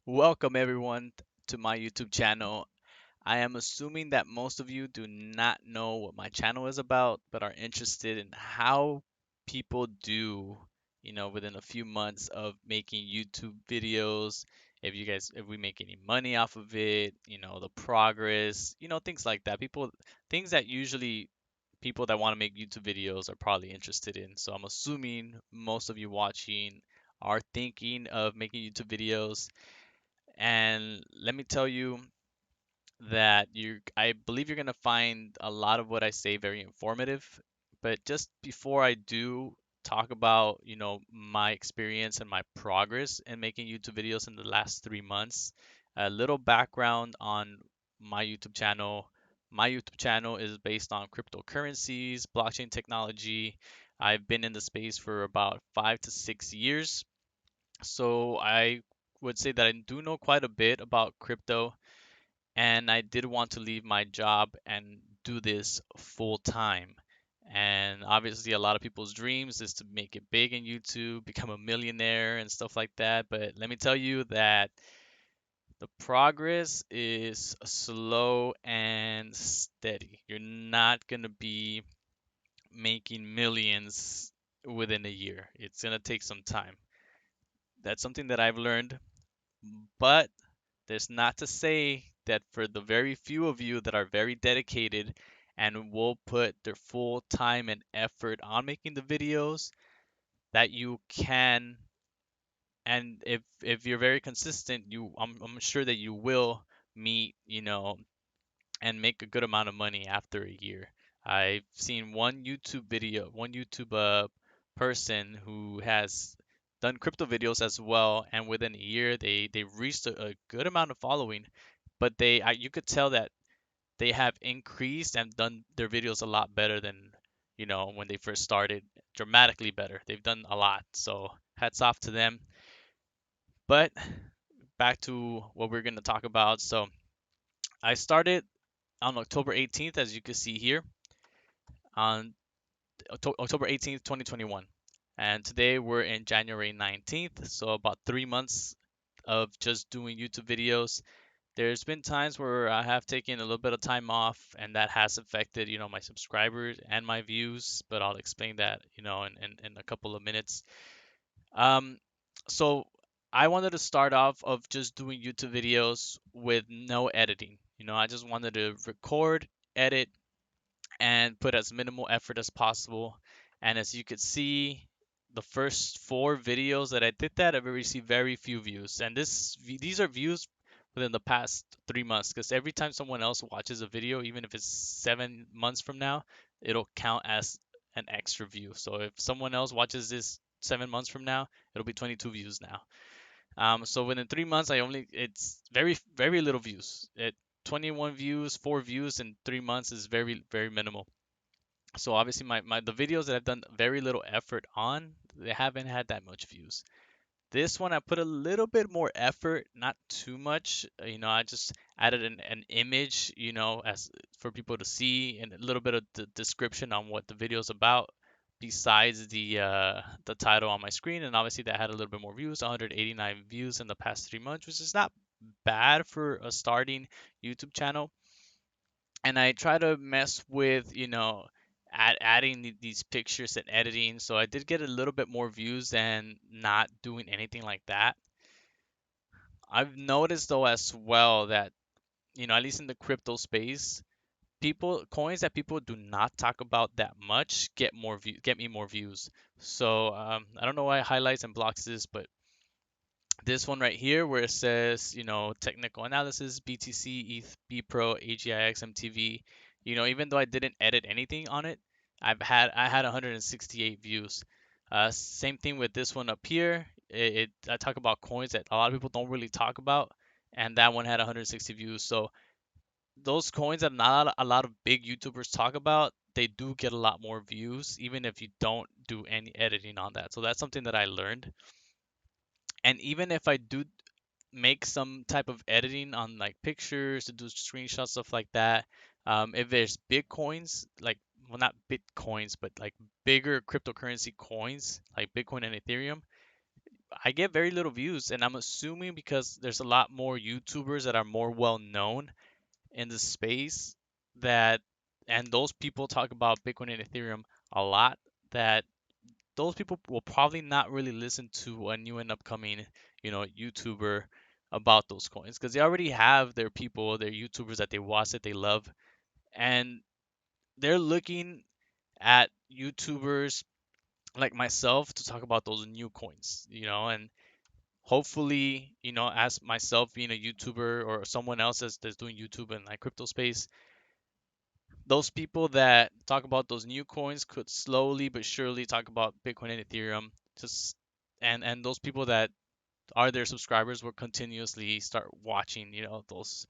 Welcome everyone to my YouTube channel. I am assuming that most of you do not know what my channel is about, but are interested in how people do, within a few months of making YouTube videos. If we make any money off of it, the progress, things like that. Things that usually people that want to make YouTube videos are probably interested in. So I'm assuming most of you watching are thinking of making YouTube videos. And let me tell you that I believe you're gonna find a lot of what I say very informative. But just before I do talk about, my experience and my progress in making YouTube videos in the last 3 months, a little background on my YouTube channel. My YouTube channel is based on cryptocurrencies, blockchain technology. I've been in the space for about 5 to 6 years. So I would say that I do know quite a bit about crypto, and I did want to leave my job and do this full time. And obviously, a lot of people's dreams is to make it big in YouTube, become a millionaire, and stuff like that. But let me tell you that the progress is slow and steady. You're not going to be making millions within a year, it's going to take some time. That's something that I've learned, but there's not to say that for the very few of you that are very dedicated and will put their full time and effort on making the videos, that you can, and if you're very consistent, I'm sure that you will meet, and make a good amount of money after a year. I've seen one YouTube person who has done crypto videos as well, and within a year they reached a good amount of following. But you could tell that they have increased and done their videos a lot better than, when they first started, dramatically better. They've done a lot, so hats off to them. But back to what we're going to talk about. So I started on October 18th, as you can see here, on October 18th, 2021. And today we're in January 19th, so about 3 months of just doing YouTube videos. There's been times where I have taken a little bit of time off, and that has affected, my subscribers and my views, but I'll explain that, in a couple of minutes. Um, so I wanted to start off of just doing YouTube videos with no editing. I just wanted to record, edit, and put as minimal effort as possible. And as you could see, the first four videos that I did that, I've received very few views. And these are views within the past 3 months, because every time someone else watches a video, even if it's 7 months from now, it'll count as an extra view. So if someone else watches this 7 months from now, it'll be 22 views now. So within 3 months, it's very, very little views. 21 views, 4 views in 3 months is very, very minimal. So obviously the videos that I've done very little effort on, they haven't had that much views. This one I put a little bit more effort, not too much. I just added an image, as for people to see, and a little bit of the description on what the video is about, besides the title on my screen. And obviously that had a little bit more views, 189 views in the past 3 months, which is not bad for a starting YouTube channel. And I try to mess with, adding these pictures and editing. So I did get a little bit more views than not doing anything like that. I've noticed though as well that, at least in the crypto space, coins that people do not talk about that much get me more views. So I don't know why it highlights and blocks this, but this one right here where it says, technical analysis, BTC, ETH, BPro, AGIX, MTV, even though I didn't edit anything on it, I had 168 views. Same thing with this one up here. I talk about coins that a lot of people don't really talk about, and that one had 160 views. So those coins that not a lot of big YouTubers talk about, they do get a lot more views, even if you don't do any editing on that. So that's something that I learned. And even if I do make some type of editing on like pictures to do screenshots, stuff like that. If there's bitcoins, like, well, not bitcoins, but like bigger cryptocurrency coins like Bitcoin and Ethereum, I get very little views, and I'm assuming because there's a lot more YouTubers that are more well known in the space that, and those people talk about Bitcoin and Ethereum a lot, that those people will probably not really listen to a new and upcoming, YouTuber about those coins because they already have their people, their YouTubers that they watch that they love, and they're looking at YouTubers like myself to talk about those new coins, and hopefully, as myself being a YouTuber or someone else that's doing YouTube in like crypto space, those people that talk about those new coins could slowly but surely talk about Bitcoin and Ethereum. Just and those people that are their subscribers will continuously start watching, those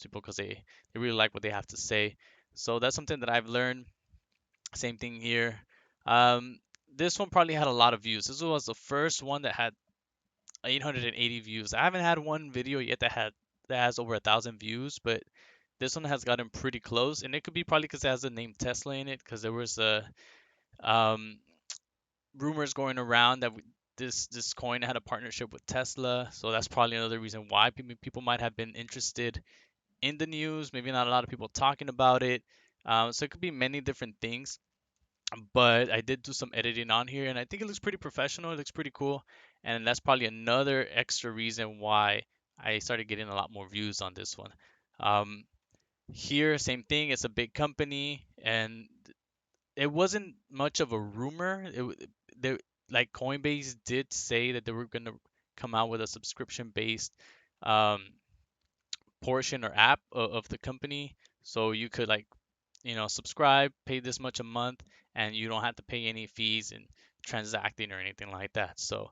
people because they really like what they have to say. So that's something that I've learned. Same thing here. Um, this one probably had a lot of views. This was the first one that had 880 views. I haven't had one video yet that has over 1,000 views, but this one has gotten pretty close, and it could be probably because it has the name Tesla in it, because there was um, rumors going around that this coin had a partnership with Tesla, so that's probably another reason why people might have been interested in the news. Maybe not a lot of people talking about it. So it could be many different things, but I did do some editing on here, and I think it looks pretty professional. It looks pretty cool, and that's probably another extra reason why I started getting a lot more views on this one. Um, Here, same thing. It's a big company, and it wasn't much of a rumor. They, like Coinbase did say that they were gonna come out with a subscription-based um, portion or app of the company, so you could like subscribe, pay this much a month, and you don't have to pay any fees in transacting or anything like that. So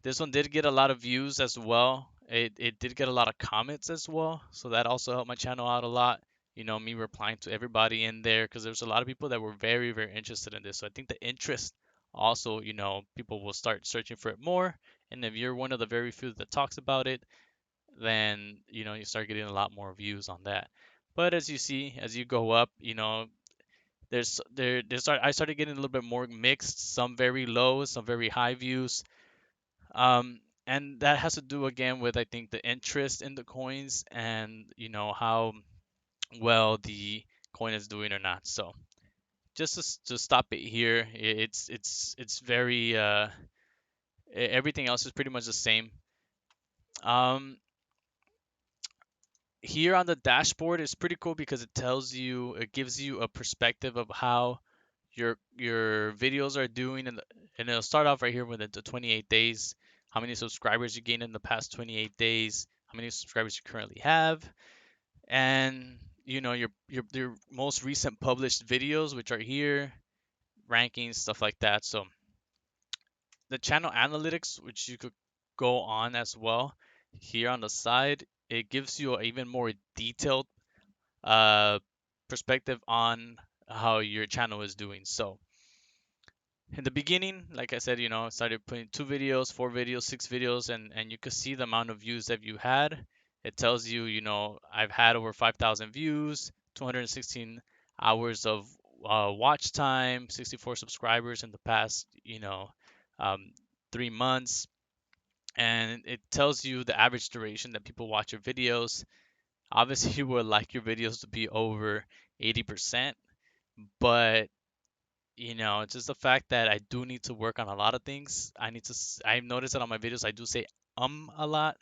this one did get a lot of views as well. It did get a lot of comments as well, so that also helped my channel out a lot. Me replying to everybody in there because there's a lot of people that were very, very interested in this. So I think the interest also, people will start searching for it more. And if you're one of the very few that talks about it, then you start getting a lot more views on that. But as you see, as you go up, I started getting a little bit more mixed, some very low, some very high views. And that has to do again with, I think, the interest in the coins and how well the coin is doing or not. So just to stop it here, it's very everything else is pretty much the same. Um, Here on the dashboard is pretty cool because it gives you a perspective of how your videos are doing, and it'll start off right here with the 28 days, how many subscribers you gained in the past 28 days, how many subscribers you currently have, and your most recent published videos, which are here, rankings, stuff like that. So the channel analytics, which you could go on as well, here on the side, it gives you an even more detailed uh, perspective on how your channel is doing. So in the beginning, like I said, I started putting 2 videos, 4 videos, 6 videos, and you could see the amount of views that you had. It tells you, I've had over 5,000 views, 216 hours of watch time, 64 subscribers in the past, um, 3 months. And it tells you the average duration that people watch your videos. Obviously, you would like your videos to be over 80%, but it's just the fact that I do need to work on a lot of things. I've noticed that on my videos I do say a lot.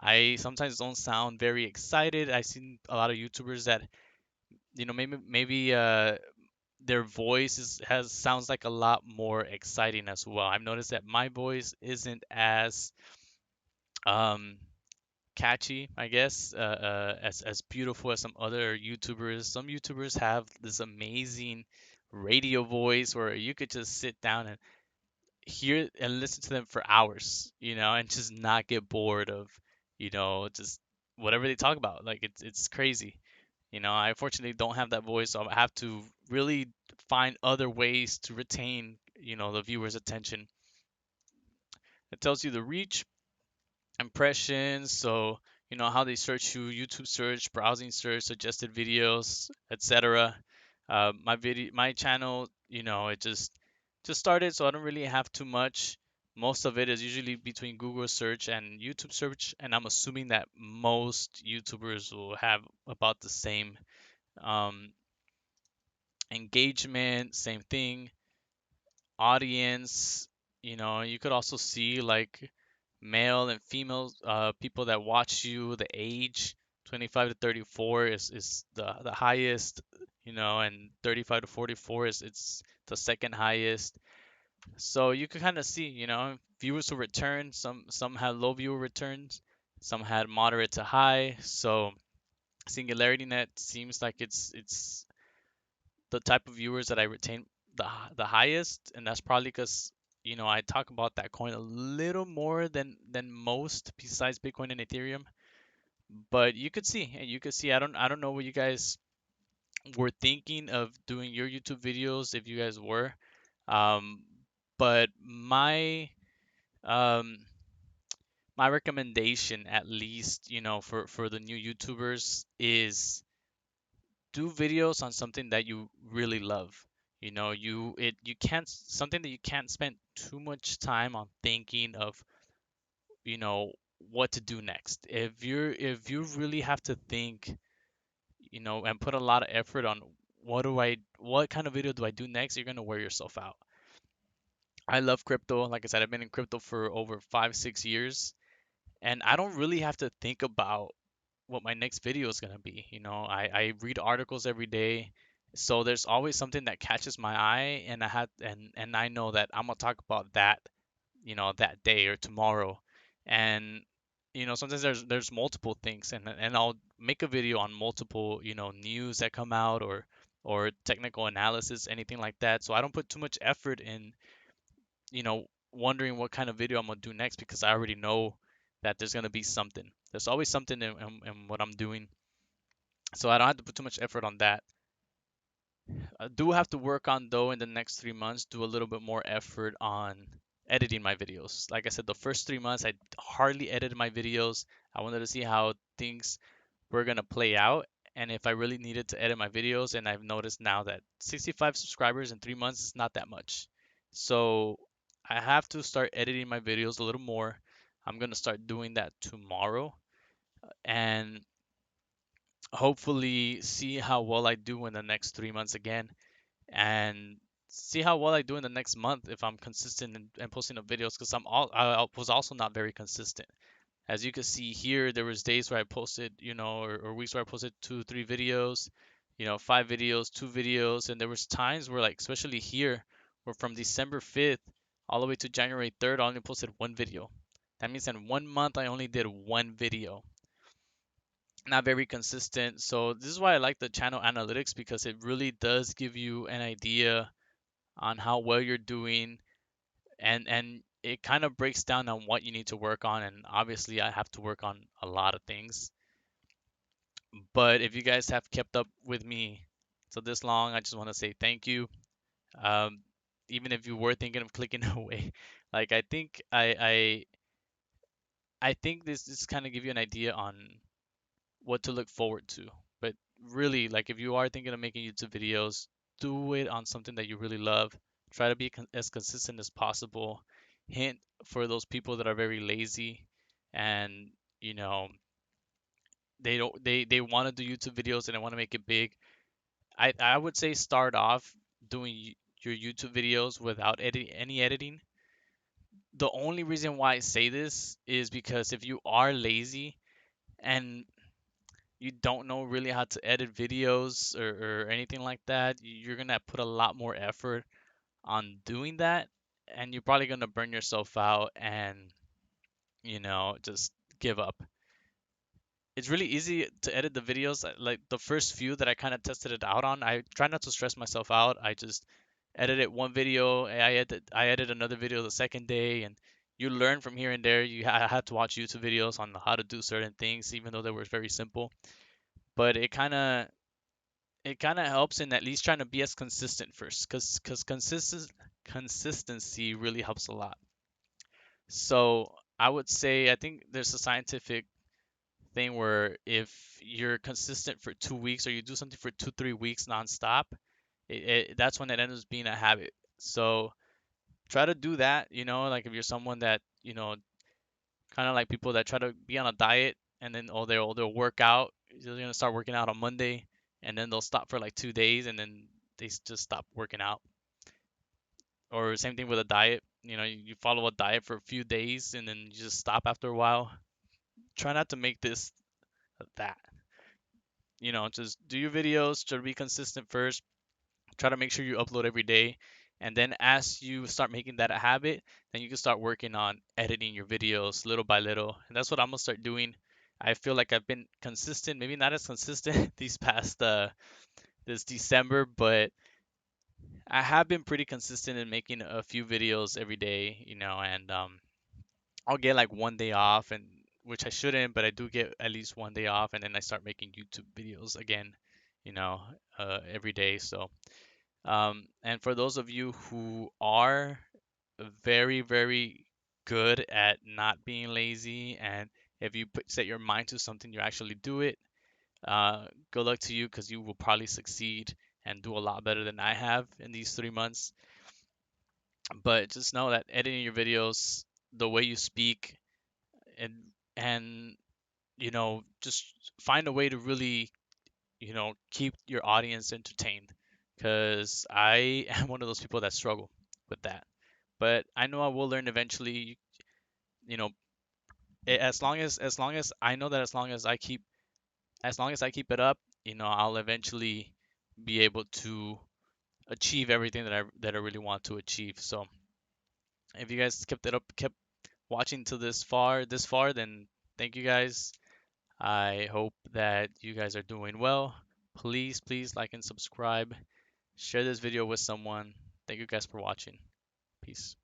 I sometimes don't sound very excited. I've seen a lot of YouTubers that, maybe their voice has sounds like a lot more exciting as well. I've noticed that my voice isn't as um catchy, I guess, as beautiful as some other YouTubers. Some YouTubers have this amazing radio voice where you could just sit down and hear and listen to them for hours, and just not get bored of, just whatever they talk about. Like it's crazy. I fortunately don't have that voice, so I have to really find other ways to retain, the viewer's attention. It tells you the reach, impressions, so how they search you, YouTube search, browsing search, suggested videos, etc. My channel, it just started, so I don't really have too much Most of it is usually between Google search and YouTube search, and I'm assuming that most YouTubers will have about the same um, engagement, same thing, audience. You could also see like male and female people that watch you, the age 25 to 34 is the highest, and 35 to 44 is it's the second highest. So you could kind of see, viewers who return. Some had low viewer returns, some had moderate to high. So Singularity Net seems like it's the type of viewers that I retain the highest, and that's probably because I talk about that coin a little more than most besides Bitcoin and Ethereum. But you could see. I don't know what you guys were thinking of doing your YouTube videos if you guys were. Um, but um my recommendation, at least, for the new YouTubers, is do videos on something that you really love. You can't something that you can't spend too much time on thinking of, you know, what to do next. If you really have to think, and put a lot of effort on what kind of video do I do next, you're gonna wear yourself out. I love crypto. Like I said, I've been in crypto for over 5, 6 years, and I don't really have to think about what my next video is gonna be. I read articles every day, so there's always something that catches my eye, and I know that I'm gonna talk about that, that day or tomorrow. And sometimes there's multiple things, and I'll make a video on multiple, news that come out, or technical analysis, anything like that. So I don't put too much effort in, wondering what kind of video I'm gonna do next, because I already know that there's gonna be something. There's always something in what I'm doing, so I don't have to put too much effort on that. I do have to work on, though, in the next 3 months, do a little bit more effort on editing my videos. Like I said, the first 3 months I hardly edited my videos. I wanted to see how things were gonna play out, and if I really needed to edit my videos. And I've noticed now that 65 subscribers in 3 months is not that much. So I have to start editing my videos a little more. I'm gonna start doing that tomorrow, and hopefully see how well I do in the next 3 months again, and see how well I do in the next month if I'm consistent in posting the videos, because I was also not very consistent. As you can see here, there was days where I posted, or weeks where I posted 2, 3 videos, 5 videos, 2 videos, and there was times where, like, especially here, where from December 5th all the way to January 3rd, I only posted one video. That means in 1 month I only did one video. Not very consistent. So this is why I like the channel analytics, because it really does give you an idea on how well you're doing, and it kind of breaks down on what you need to work on. And obviously I have to work on a lot of things, but if you guys have kept up with me so this long, I just want to say thank you. um, Even if you were thinking of clicking away, like, I think this kind of give you an idea on what to look forward to. But really, like, if you are thinking of making YouTube videos, do it on something that you really love. Try to be as consistent as possible. Hint for those people that are very lazy, and you know they don't they want to do YouTube videos and they want to make it big. I would say start off doing your YouTube videos without any editing. The only reason why I say this is because if you are lazy and you don't know really how to edit videos, or anything like that, you're gonna put a lot more effort on doing that, and you're probably gonna burn yourself out and, just give up. It's really easy to edit the videos. Like the first few that I kind of tested it out on, I try not to stress myself out. I just edited one video, I edit another video the second day, and you learn from here and there. I had to watch YouTube videos on how to do certain things, even though they were very simple. But it kind of helps in at least trying to be as consistent first, because consistency really helps a lot. So I would say, I think there's a scientific thing where if you're consistent for 2 weeks, or you do something for 2, 3 weeks nonstop, that's when it ends up being a habit. So try to do that, like if you're someone that, kind of like people that try to be on a diet and then they'll work out. They're gonna start working out on Monday and then they'll stop for like 2 days and then just stop working out. Or same thing with a diet. You follow a diet for a few days and then you just stop after a while. Try not to make this that. Just do your videos, try to be consistent first. Try to make sure you upload every day. And then as you start making that a habit, then you can start working on editing your videos little by little. And that's what I'm gonna start doing. I feel like I've been consistent, maybe not as consistent these past this December, but I have been pretty consistent in making a few videos every day, and I'll get like one day off, and which I shouldn't, but I do get at least one day off, and then I start making YouTube videos again, you know, every day. So, and for those of you who are very, very good at not being lazy, and if you set your mind to something, you actually do it. Good luck to you because you will probably succeed and do a lot better than I have in these 3 months. But just know that editing your videos, the way you speak, and and just find a way to really keep your audience entertained, because I am one of those people that struggle with that. But I know I will learn eventually. You know, as long as I know that as long as I keep it up, I'll eventually be able to achieve everything that I really want to achieve. So if you guys kept watching to this far, then thank you guys. I hope that you guys are doing well. Please, please like and subscribe. Share this video with someone. Thank you guys for watching. Peace.